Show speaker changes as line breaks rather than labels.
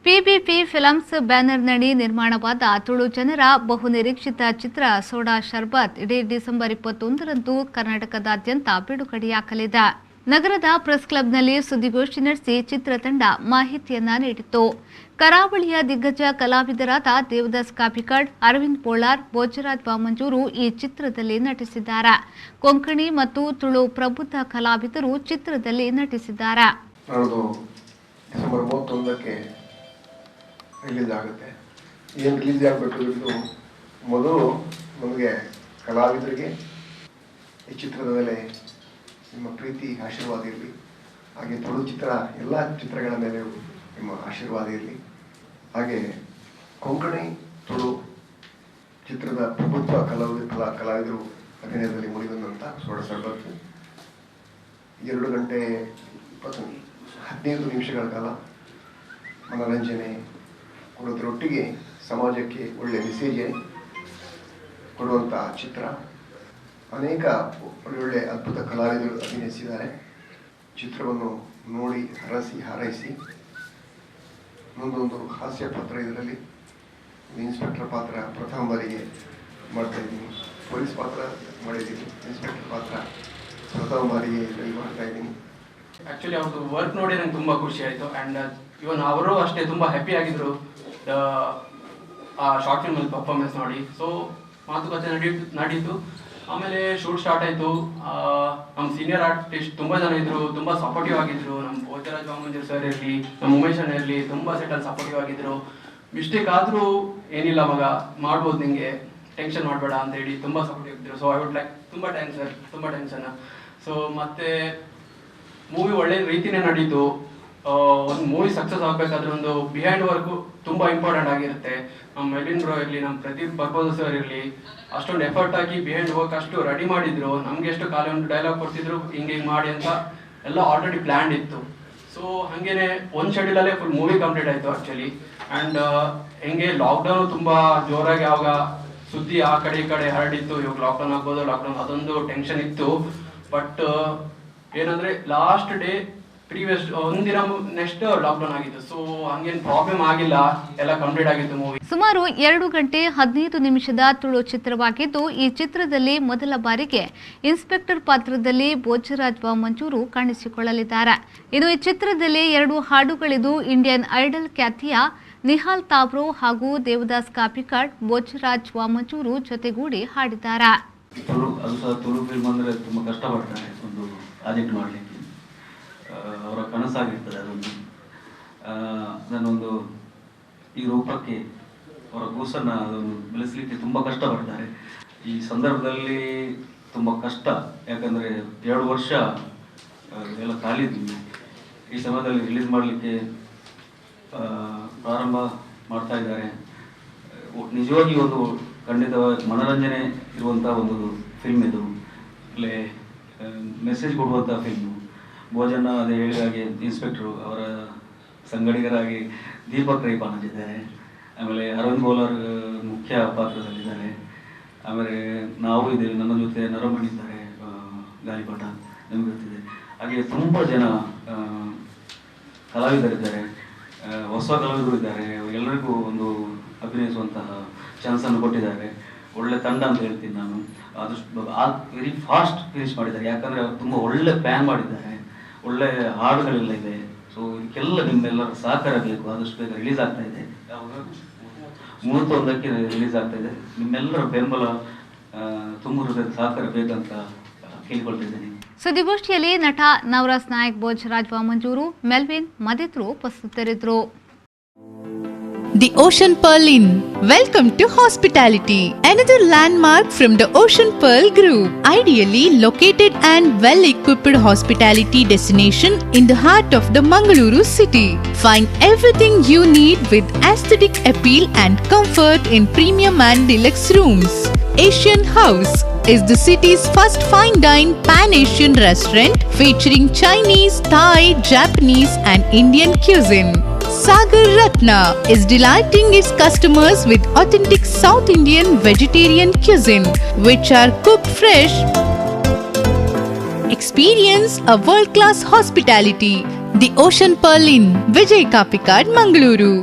ಪಿಬಿಪಿ films ಬ್ಯಾನರ್ನಡಿ ನಿರ್ಮಾಣವಾದ ತುಳು ಜನರ ಬಹುನಿರೀಕ್ಷಿತ ಚಿತ್ರ ಸೋಡಾ ಶರ್ಬತ್ ಇಡೀ ಡಿಸೆಂಬರ್ 21ರಂದು ಕರ್ನಾಟಕದಾದ್ಯಂತ ಬಿಡುಗಡೆಯಾಗಲಿದೆ. ನಗರದ ಪ್ರೆಸ್ ಕ್ಲಬ್ನಲ್ಲಿ ಸುದ್ದಿಗೋಷ್ಠಿ ನಡೆಸಿ ಚಿತ್ರತಂಡ ಮಾಹಿತಿಯನ್ನ ನೀಡಿತು. ಕರಾವಳಿಯ ದಿಗ್ಗಜ ಕಲಾವಿದರಾದ ದೇವದಾಸ್ ಕಾಪಿಕಾಡ್, ಅರವಿಂದ್ ಬೋಳಾರ್, ಭೋಜರಾಜ್ ವಾಮಂಜೂರು ಈ ಚಿತ್ರದಲ್ಲಿ ನಟಿಸಿದ್ದಾರೆ. ಕೊಂಕಣಿ ಮತ್ತು ತುಳು ಪ್ರಬುದ್ಧ ಕಲಾವಿದರು ಚಿತ್ರದಲ್ಲಿ ನಟಿಸಿದ್ದಾರೆ.
ಡಿಸೆಂಬರ್ 31ಕ್ಕೆ ರಿಲೀಸ್ ಆಗುತ್ತೆ. ಏನು ರಿಲೀಸ್ ಆಗಬೇಕು ಇದು ಮೊದಲು ನಮಗೆ ಕಲಾವಿದರಿಗೆ ಈ ಚಿತ್ರದ ಮೇಲೆ ನಿಮ್ಮ ಪ್ರೀತಿ ಆಶೀರ್ವಾದ ಇರಲಿ. ಹಾಗೆ ತುಳು ಚಿತ್ರ ಎಲ್ಲ ಚಿತ್ರಗಳ ಮೇಲೆ ನಿಮ್ಮ ಆಶೀರ್ವಾದ ಇರಲಿ. ಹಾಗೆ ಕೊಂಕಣಿ ತುಳು ಚಿತ್ರದ ಪ್ರಭುತ್ವ ಕಲಾವಿದರು ಅಭಿನಯದಲ್ಲಿ ಮುಡಿದಂಥ ಸೋಡಾ ಶರ್ಬತ್ 2 ಗಂಟೆ 15 ನಿಮಿಷಗಳ ಕಾಲ ಮನೋರಂಜನೆ ಕೊಡೋದ್ರೊಟ್ಟಿಗೆ ಸಮಾಜಕ್ಕೆ ಒಳ್ಳೆಯ ಮೆಸೇಜ್ ಕೊಡುವಂಥ ಚಿತ್ರ. ಅನೇಕ ಒಳ್ಳೊಳ್ಳೆ ಅದ್ಭುತ ಕಲಾವಿದರು ಅಭಿನಯಿಸಿದ್ದಾರೆ. ಚಿತ್ರವನ್ನು ನೋಡಿ ಹಾರೈಸಿ ಮುಂದೊಂದು ಹಾಸ್ಯ ಪಾತ್ರ ಇದರಲ್ಲಿ ಇನ್ಸ್ಪೆಕ್ಟರ್ ಪಾತ್ರ ಪ್ರಥಮ ಬಾರಿಗೆ ಮಾಡ್ತಾ ಇದ್ದೀನಿ. ಪೊಲೀಸ್ ಪಾತ್ರ ಮಾಡಿದ್ದೀನಿ, ಇನ್ಸ್ಪೆಕ್ಟರ್ ಪಾತ್ರ ಪ್ರಥಮ ಬಾರಿಗೆ ಇದರಲ್ಲಿ ಮಾಡ್ತಾ ಇದ್ದೀನಿ.
ಆ್ಯಕ್ಚುಲಿ ಅವ್ರದ್ದು ವರ್ಕ್ ನೋಡಿ ನಂಗೆ ತುಂಬ ಖುಷಿ ಆಯಿತು. ಆ್ಯಂಡ್ ಇವನ್ ಅವರು ಅಷ್ಟೇ ತುಂಬ ಹ್ಯಾಪಿ ಆಗಿದ್ರು ಆ ಶಾರ್ಟ್ ಫಿಲ್ಮಲ್ಲಿ ಪರ್ಫಾರ್ಮೆನ್ಸ್ ನೋಡಿ. ಸೊ ಮಾತುಕತೆ ನಡೀತು. ಆಮೇಲೆ ಶೂಟ್ ಸ್ಟಾರ್ಟ್ ಆಯಿತು. ನಮ್ಮ ಸೀನಿಯರ್ ಆರ್ಟಿಸ್ಟ್ ತುಂಬ ಜನ ಇದ್ದರು, ತುಂಬ ಸಪೋರ್ಟಿವ್ ಆಗಿದ್ದರು. ನಮ್ಮ ಭೋಜರಾಜ್ ವಾಮಂಜೂರು ಸರ್ ಇರಲಿ, ನಮ್ಮ ಉಮೇಶ್ ಅಣ್ಣ ಇರಲಿ, ತುಂಬ ಸೆಟಲ್ಲಿ ಸಪೋರ್ಟಿವ್ ಆಗಿದ್ದರು. ಮಿಸ್ಟೇಕ್ ಆದರೂ ಏನಿಲ್ಲ ಮಗ, ಮಾಡ್ಬೋದು, ನಿಮಗೆ ಟೆನ್ಷನ್ ಮಾಡಬೇಡ ಅಂತ ಹೇಳಿ ತುಂಬ ಸಪೋರ್ಟಿವ್ ಆಗಿದ್ದರು. ಸೊ ಐ ವುಡ್ ಲೈಕ್ ತುಂಬ ಥ್ಯಾಂಕ್ಸ್ ಸರ್, ತುಂಬ ಥ್ಯಾಂಕ್ಸ್ ಅಣ್ಣ. ಸೊ ಮತ್ತು ಮೂವಿ ಒಳ್ಳೆ ರೀತಿಯೇ ನಡೀತು. ಒಂದು ಮೂವಿ ಸಕ್ಸಸ್ ಆಗಬೇಕಾದ್ರೆ ಒಂದು ಬಿಹೈಂಡ್ ವರ್ಕು ತುಂಬ ಇಂಪಾರ್ಟೆಂಟ್ ಆಗಿರುತ್ತೆ. ನಮ್ಮ ಮೆಲಿನ್ ಬ್ರೋ ಇರಲಿ, ನಮ್ಮ ಪ್ರದೀಪ್ ಪರ್ಪೋಸ್ ಸರ್ ಇರಲಿ, ಅಷ್ಟೊಂದು ಎಫರ್ಟ್ ಹಾಕಿ ಬಿಹೈಂಡ್ ವರ್ಕ್ ಅಷ್ಟು ರೆಡಿ ಮಾಡಿದ್ರು. ನಮ್ಗೆ ಎಷ್ಟು ಖಾಲಿ ಒಂದು ಡೈಲಾಗ್ ಕೊಡ್ತಿದ್ರು, ಹಿಂಗೆ ಮಾಡಿ ಅಂತ ಎಲ್ಲ ಆಲ್ರೆಡಿ ಪ್ಲ್ಯಾನ್ ಇತ್ತು. ಸೊ ಹಾಗೇನೆ ಒಂದು ಶೆಡ್ಯೂಲಲ್ಲೇ ಫುಲ್ ಮೂವಿ ಕಂಪ್ಲೀಟ್ ಆಯಿತು ಆ್ಯಕ್ಚುಲಿ. ಆ್ಯಂಡ್ ಹೆಂಗೆ ಲಾಕ್ಡೌನು ತುಂಬ ಜೋರಾಗಿ ಆವಾಗ ಸುದ್ದಿ ಆ ಕಡೆ ಈ ಕಡೆ ಹರಡಿತ್ತು. ಇವಾಗ ಲಾಕ್ಡೌನ್ ಆಗ್ಬೋದು, ಲಾಕ್ಡೌನ್ ಅದೊಂದು ಟೆನ್ಷನ್ ಇತ್ತು. ಬಟ್ ಏನಂದರೆ ಲಾಸ್ಟ್ ಡೇ ಪ್ರೀವಿಯಸ್ ಒಂದಿನ ನೆಕ್ಸ್ಟ್ ಲಾಕ್ಡೌನ್ ಆಗಿತ್ತು. ಸೊ ಹಂಗೇನು ಪ್ರಾಬ್ಲಮ್ ಆಗಿಲ್ಲ, ಎಲ್ಲ ಕಂಪ್ಲೀಟ್ ಆಗಿತ್ತು ಮೂವಿ.
ಸುಮಾರು 2 ಗಂಟೆ 15 ನಿಮಿಷದ ತುಳು ಚಿತ್ರವಾಗಿದ್ದು, ಈ ಚಿತ್ರದಲ್ಲಿ ಮೊದಲ ಬಾರಿಗೆ ಇನ್ಸ್ಪೆಕ್ಟರ್ ಪಾತ್ರದಲ್ಲಿ ಭೋಜರಾಜ್ ವಾಮಂಜೂರು ಕಾಣಿಸಿಕೊಳ್ಳಲಿದ್ದಾರೆ. ಇನ್ನು ಈ ಚಿತ್ರದಲ್ಲಿ 2 ಹಾಡುಗಳಿದ್ದು ಇಂಡಿಯನ್ ಐಡಲ್ ಖ್ಯಾತಿಯ ನಿಹಾಲ್ ತಾವ್ರೋ ಹಾಗೂ ದೇವದಾಸ್ ಕಾಪಿಕಾಡ್ ಭೋಜರಾಜ್ ವಾಮಂಜೂರು ಜೊತೆಗೂಡಿ ಹಾಡಿದ್ದಾರೆ.
ತುಳು ಫಿಲ್ಮ್ ಅಂದರೆ ತುಂಬ ಕಷ್ಟಪಡ್ತಾರೆ ಒಂದು ಪ್ರಾಜೆಕ್ಟ್ ಮಾಡಲಿಕ್ಕೆ. ಅವರ ಕನಸಾಗಿರ್ತದೆ ಅದೊಂದು. ಅದನ್ನೊಂದು ಈ ರೂಪಕ್ಕೆ ಅವರ ಕೂಸನ್ನು ಅದನ್ನು ಬೆಳೆಸಲಿಕ್ಕೆ ತುಂಬ ಕಷ್ಟಪಡ್ತಾರೆ. ಈ ಸಂದರ್ಭದಲ್ಲಿ ತುಂಬ ಕಷ್ಟ, ಯಾಕಂದರೆ 2 ವರ್ಷ ಎಲ್ಲ ಖಾಲಿದ್ವಿ. ಈ ಸಮಯದಲ್ಲಿ ರಿಲೀಸ್ ಮಾಡಲಿಕ್ಕೆ ಪ್ರಾರಂಭ ಮಾಡ್ತಾ ಇದ್ದಾರೆ. ನಿಜವಾಗಿ ಒಂದು ಖಂಡಿತವಾಗಿ ಮನೋರಂಜನೆ ಇರುವಂಥ ಒಂದು ಫಿಲ್ಮ್ ಇದು. ಅಲ್ಲೇ ಮೆಸೇಜ್ ಕೊಡುವಂಥ ಫಿಲ್ಮು. ಭೋಜನ ಅದೇ ಹೇಳಿದ ಹಾಗೆ ಇನ್ಸ್ಪೆಕ್ಟ್ರು, ಅವರ ಸಂಗಡಿಗರಾಗಿ ದೀಪಕ್ ರೈ ಪಾನಜಿದ್ದಾರೆ. ಆಮೇಲೆ ಅರವಿಂದ್ ಬೋಳಾರ್ ಮುಖ್ಯ ಪಾತ್ರದಲ್ಲಿದ್ದಾರೆ. ಆಮೇಲೆ ನಾವು ಇದ್ದೇವೆ, ನನ್ನ ಜೊತೆ ನರಮಣಿ ಇದ್ದಾರೆ, ಗಾಲಿಪಟ ನಿಮಗೆ ಗೊತ್ತಿದೆ. ಹಾಗೆ ತುಂಬ ಜನ ಕಲಾವಿದರಿದ್ದಾರೆ, ಹೊಸ ಕಲಾವಿದರು ಇದ್ದಾರೆ. ಎಲ್ಲರಿಗೂ ಒಂದು ಅಭಿನಯಿಸುವಂತಹ ಚಾನ್ಸನ್ನು ಕೊಟ್ಟಿದ್ದಾರೆ. ಒಳ್ಳೆ ತಂಡ ಅಂತ ಹೇಳ್ತೀನಿ ನಾನು. ಆದಷ್ಟು ವೆರಿ ಫಾಸ್ಟ್ ಫಿನಿಶ್ ಮಾಡಿದ್ದಾರೆ, ಯಾಕಂದರೆ ಅವರು ತುಂಬ ಒಳ್ಳೆ ಪ್ಲ್ಯಾನ್ ಮಾಡಿದ್ದಾರೆ, ಒಳ್ಳೆ ಹಾಡುಗಳೆಲ್ಲ ಇದೆ. ಸೊ ಇದಕ್ಕೆಲ್ಲ ನಿಮ್ಮೆಲ್ಲರ ಸಹಕಾರ ಬೇಕು. ಆದಷ್ಟು ಬೇಗ ರಿಲೀಸ್ ಆಗ್ತಾ ಇದೆ, 31ಕ್ಕೆ ರಿಲೀಸ್ ಆಗ್ತಾ ಇದೆ. ನಿಮ್ಮೆಲ್ಲರ ಬೆಂಬಲ, ತುಂಬ ಹೃದಯದ ಸಹಕಾರ ಬೇಕಂತ ಕೇಳಿಕೊಳ್ತಿದ್ದೇನೆ.
ಸುದ್ದಿಗೋಷ್ಠಿಯಲ್ಲಿ ನಟ ನವರಾಜ್ ನಾಯಕ್, ಭೋಜರಾಜ್ ವಾಮಂಜೂರು, ಮೆಲ್ವಿನ್ ಮತ್ತಿತರರು ಉಪಸ್ಥಿತರಿದ್ದರು.
The Ocean Pearl Inn. Welcome to hospitality. Another landmark from the Ocean Pearl Group. Ideally located and well-equipped hospitality destination in the heart of the Mangaluru city. Find everything you need with aesthetic appeal and comfort in premium and deluxe rooms. Asian House is the city's first fine dine pan-Asian restaurant featuring Chinese, Thai, Japanese and Indian cuisine. Sagar Ratna is delighting its customers with authentic South Indian vegetarian cuisine, which are cooked fresh. Experience a world-class hospitality. The Ocean Pearl Inn, Vijay Kapikad, Mangaluru.